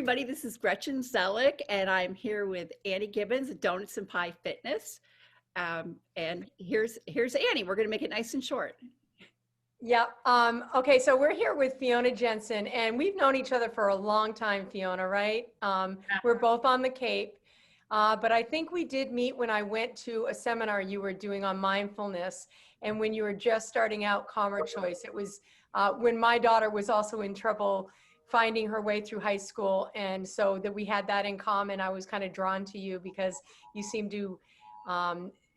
everybody. This is Gretchen Zellick, and I'm here with Annie Gibbons at Donuts and Pie Fitness. And here's Annie. We're going to make it nice and short. Yeah. Okay. So we're here with Fiona Jensen, and we've known each other for a long time, Fiona, right? We're both on the Cape. But I think we did meet when I went to a seminar you were doing on mindfulness, and when you were just starting out Calmer Choice. It was when my daughter was also in trouble finding her way through high school. And so that we had that in common. I was kind of drawn to you because you seem to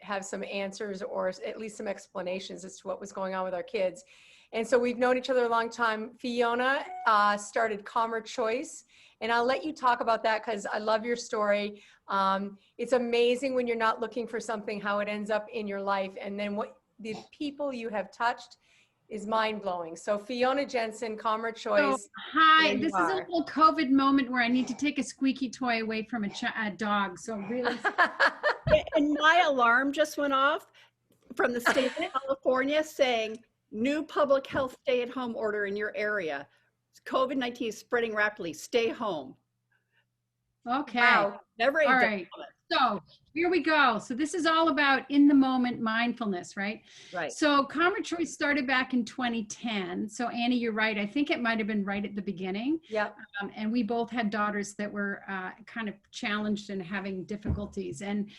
have some answers, or at least some explanations as to what was going on with our kids. And so we've known each other a long time. Fiona started Calmer Choice, and I'll let you talk about that because I love your story. It's amazing when you're not looking for something, how it ends up in your life. And then what the people you have touched is mind-blowing. So Fiona Jensen, Calmer Choice. So, hi, this is a little COVID moment where I need to take a squeaky toy away from a dog. So really. And my alarm just went off from the state of California saying new public health stay-at-home order in your area. COVID-19 is spreading rapidly. Stay home. Okay. Wow. Never a All day right. So here we go. So this is all about in the moment mindfulness, right? Right. So Calmer Choice started back in 2010. So Annie, you're right. I think it might have been right at the beginning. Yeah. And we both had daughters that were kind of challenged and having difficulties. And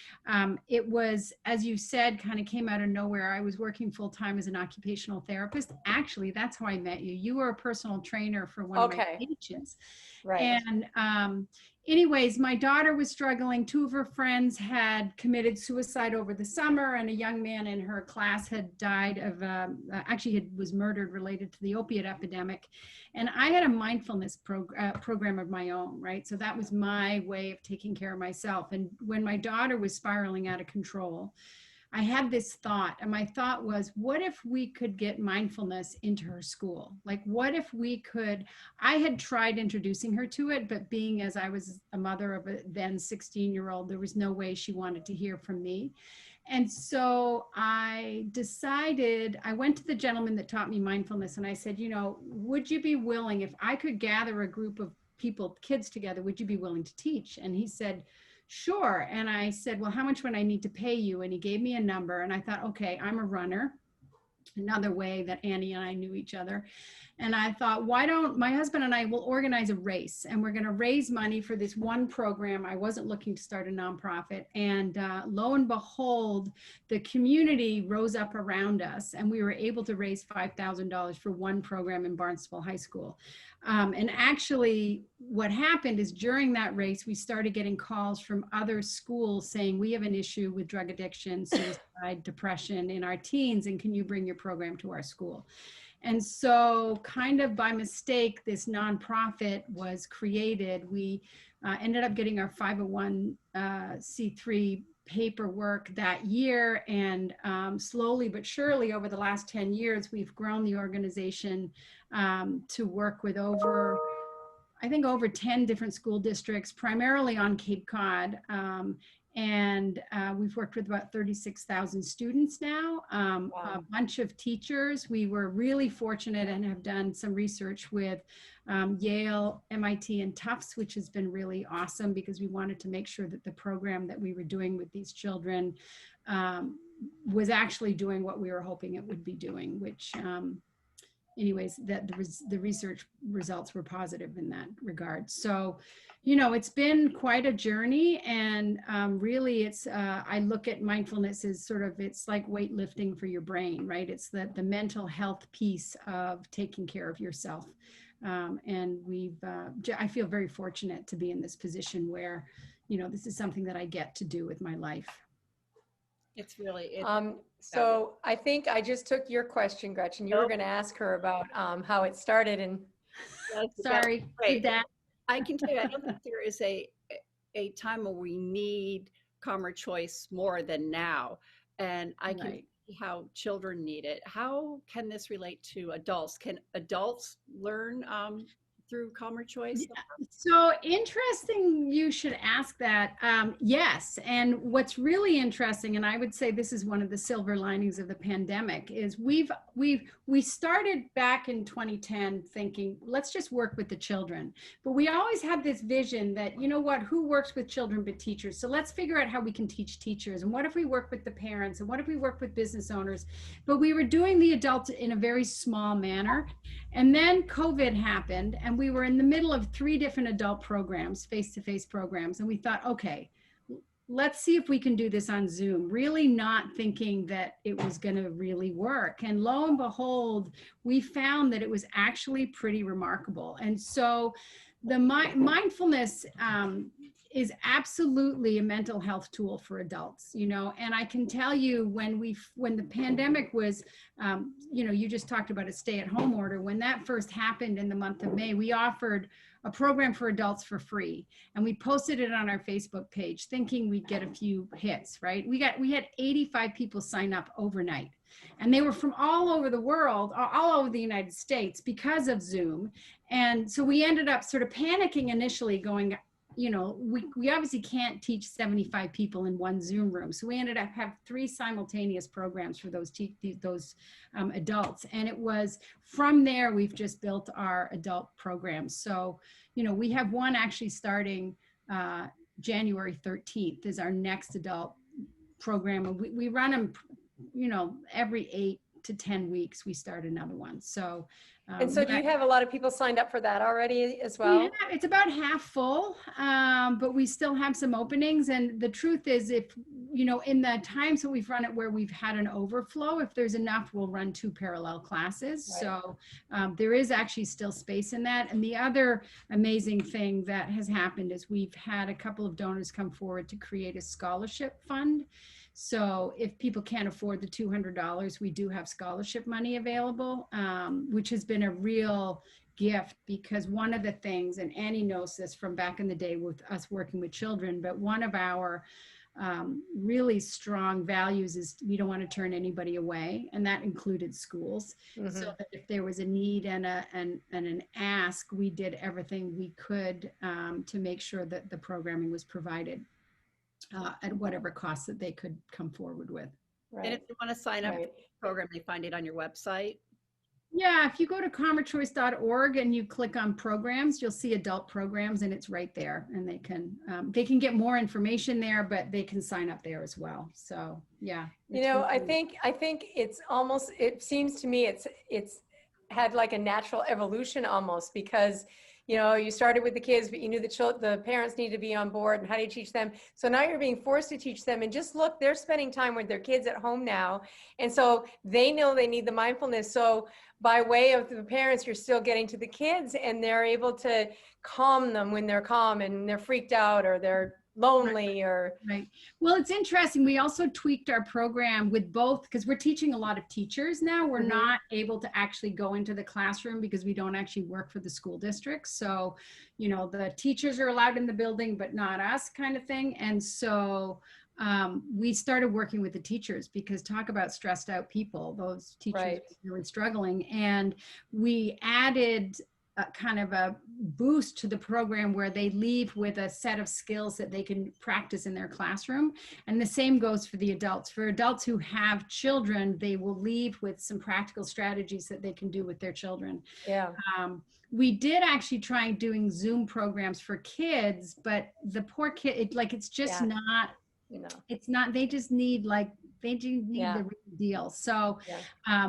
it was, as you said, kind of came out of nowhere. I was working full time as an occupational therapist. Actually, that's how I met you. You were a personal trainer for one of my patients. Right. And anyways, my daughter was struggling. Two of her friends had committed suicide over the summer, and a young man in her class had died of, was murdered related to the opiate epidemic. And I had a mindfulness program of my own, right? So that was my way of taking care of myself. And when my daughter was spiraling out of control, I had this thought, and my thought was, what if we could get mindfulness into her school? Like, what if we could, I had tried introducing her to it, but being as I was a mother of a then 16-year-old, there was no way she wanted to hear from me. And so I decided, I went to the gentleman that taught me mindfulness, and I said, you know, would you be willing, if I could gather a group of people, kids together, would you be willing to teach? And he said, sure. And I said, well, how much would I need to pay you? And he gave me a number. And I thought, okay, I'm a runner. Another way that Annie and I knew each other. And I thought, why don't my husband and I will organize a race, and we're going to raise money for this one program. I wasn't looking to start a nonprofit. And lo and behold, the community rose up around us, and we were able to raise $5,000 for one program in Barnstable High School. And actually what happened is during that race, we started getting calls from other schools saying, we have an issue with drug addiction, suicide, depression in our teens, and can you bring your program to our school? And so kind of by mistake, this nonprofit was created. We ended up getting our 501c3 paperwork that year. And slowly but surely over the last 10 years, we've grown the organization to work with over 10 different school districts, primarily on Cape Cod. And we've worked with about 36,000 students now, Wow. A bunch of teachers. We were really fortunate and have done some research with Yale, MIT, and Tufts, which has been really awesome because we wanted to make sure that the program that we were doing with these children was actually doing what we were hoping it would be doing, which anyways, that the research results were positive in that regard. So, you know, it's been quite a journey, and really it's, I look at mindfulness as sort of, it's like weightlifting for your brain, right? It's the mental health piece of taking care of yourself. And I feel very fortunate to be in this position where, you know, this is something that I get to do with my life. It's really, so I think I just took your question, Gretchen. You were going to ask her about how it started, and sorry, that. I can tell you, I don't think there is a time where we need Calmer Choice more than now. And I can see how children need it. How can this relate to adults? Can adults learn through Calmer Choice? So interesting you should ask that. Yes, and what's really interesting, and I would say this is one of the silver linings of the pandemic, is we started back in 2010 thinking, let's just work with the children. But we always had this vision that, you know what, who works with children but teachers? So let's figure out how we can teach teachers. And what if we work with the parents? And what if we work with business owners? But we were doing the adults in a very small manner. And then COVID happened, and we were in the middle of 3 different adult programs, face-to-face programs. And we thought, okay, let's see if we can do this on Zoom, really not thinking that it was going to really work. And lo and behold, we found that it was actually pretty remarkable. And so the mindfulness is absolutely a mental health tool for adults, you know. And I can tell you, when the pandemic was, you know, you just talked about a stay-at-home order. When that first happened in the month of May, we offered a program for adults for free, and we posted it on our Facebook page, thinking we'd get a few hits. Right? We had 85 people sign up overnight, and they were from all over the world, all over the United States, because of Zoom. And so we ended up sort of panicking initially, going, you know, we obviously can't teach 75 people in one Zoom room. So we ended up have 3 simultaneous programs for those adults. And it was from there, we've just built our adult programs. So, you know, we have one actually starting January 13th is our next adult program. And we run them, you know, every 8 to 10 weeks, we start another one. So, and so do you have a lot of people signed up for that already as well? It's about half full, but we still have some openings. And the truth is, if, you know, in the times that we've run it where we've had an overflow, if there's enough, we'll run 2 parallel classes. Right. So there is actually still space in that. And the other amazing thing that has happened is we've had a couple of donors come forward to create a scholarship fund. So if people can't afford the $200, we do have scholarship money available, which has been a real gift, because one of the things, and Annie knows this from back in the day with us working with children, but one of our really strong values is we don't want to turn anybody away, and that included schools. Mm-hmm. So that if there was a need and an ask, we did everything we could to make sure that the programming was provided at whatever cost that they could come forward with. Right. And if you want to sign up for the program, they find it on your website. Yeah, if you go to calmerchoice.org and you click on programs, you'll see adult programs, and it's right there. And they can get more information there, but they can sign up there as well. So yeah. You know, I think it's almost, it seems to me it's had like a natural evolution almost, because you know, you started with the kids, but you knew the parents need to be on board, and how do you teach them? So now you're being forced to teach them, and just look, they're spending time with their kids at home now. And so they know they need the mindfulness. So by way of the parents, you're still getting to the kids, and they're able to calm them when they're calm and they're freaked out or they're lonely. Right. Well, it's interesting. We also tweaked our program with both, because we're teaching a lot of teachers now. We're not able to actually go into the classroom because we don't actually work for the school districts. So, you know, the teachers are allowed in the building, but not us, kind of thing. And so we started working with the teachers, because talk about stressed out people, those teachers are really struggling. And we added kind of a boost to the program where they leave with a set of skills that they can practice in their classroom. And the same goes for the adults. For adults who have children, they will leave with some practical strategies that they can do with their children. Yeah. We did actually try doing Zoom programs for kids, but the poor kid, it's just not, you know, it's not, they just need the real deal. So,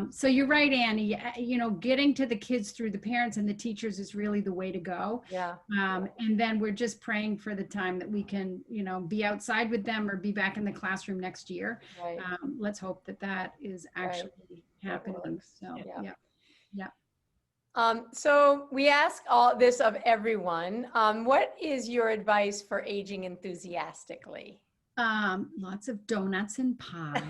so you're right, Annie, you know, getting to the kids through the parents and the teachers is really the way to go. Yeah. And then we're just praying for the time that we can, you know, be outside with them or be back in the classroom next year. Right. Let's hope that is actually happening. So, yeah. So we ask all this of everyone. What is your advice for aging enthusiastically? Lots of donuts and pie.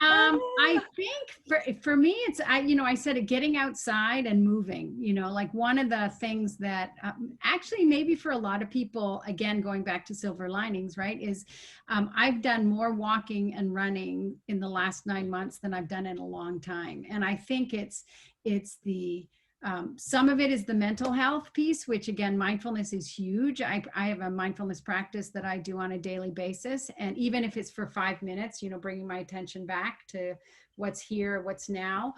I think for me, it's, I said it, getting outside and moving, you know, like one of the things that actually maybe for a lot of people, again, going back to silver linings, right, is I've done more walking and running in the last 9 months than I've done in a long time. And I think it's the Some of it is the mental health piece, which again, mindfulness is huge. I have a mindfulness practice that I do on a daily basis. And even if it's for 5 minutes, bringing my attention back to what's here, what's now,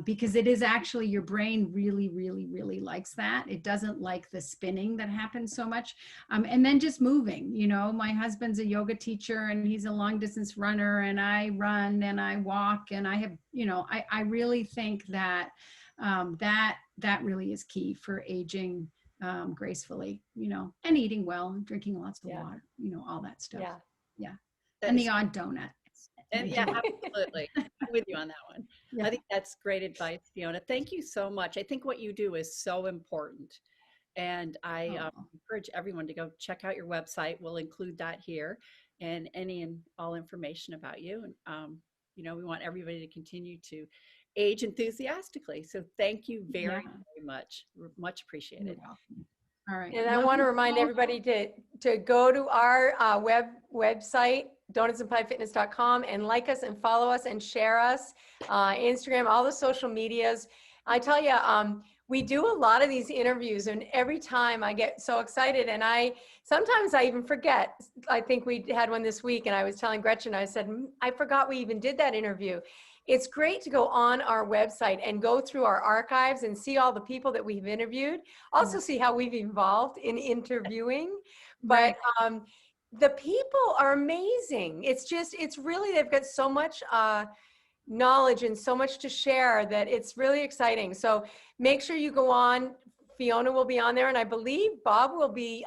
because it is actually, your brain really, really, really likes that. It doesn't like the spinning that happens so much. And then just moving, my husband's a yoga teacher and he's a long distance runner, and I run and I walk, and I have, I really think that that really is key for aging gracefully, and eating well and drinking lots of water, all that stuff. Yeah. Yeah. That And is- the odd donut. And yeah, absolutely. I'm with you on that one. Yeah. I think that's great advice, Fiona. Thank you so much. I think what you do is so important. And I Oh. encourage everyone to go check out your website. We'll include that here, and any and all information about you. And, we want everybody to continue to age enthusiastically. So thank you very, very much. Much appreciated. You're welcome. All right. And I want to remind everybody to go to our website, donutsandpiefitness.com, and like us and follow us and share us, Instagram, all the social medias. I tell you, we do a lot of these interviews, and every time I get so excited, and sometimes I even forget. I think we had one this week, and I was telling Gretchen, I said, I forgot we even did that interview. It's great to go on our website and go through our archives and see all the people that we've interviewed, also see how we've evolved in interviewing. But the people are amazing. It's really, they've got so much knowledge and so much to share that it's really exciting. So make sure you go on. Fiona will be on there, and I believe Bob will be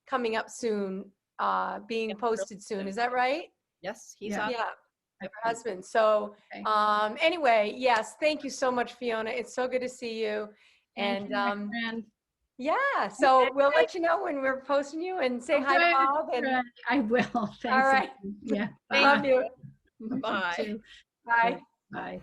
coming up soon, being posted soon. Is that right? Yes, he's Yeah. on. Yeah. Her husband. So Okay. anyway, yes, thank you so much, Fiona. It's so good to see you. Thank And you, my friend. yeah, so we'll let you know when we're posting you, and say hi to Bob. And I will. Thanks. all right. Yeah. Love you. Bye. You too. Bye. Bye.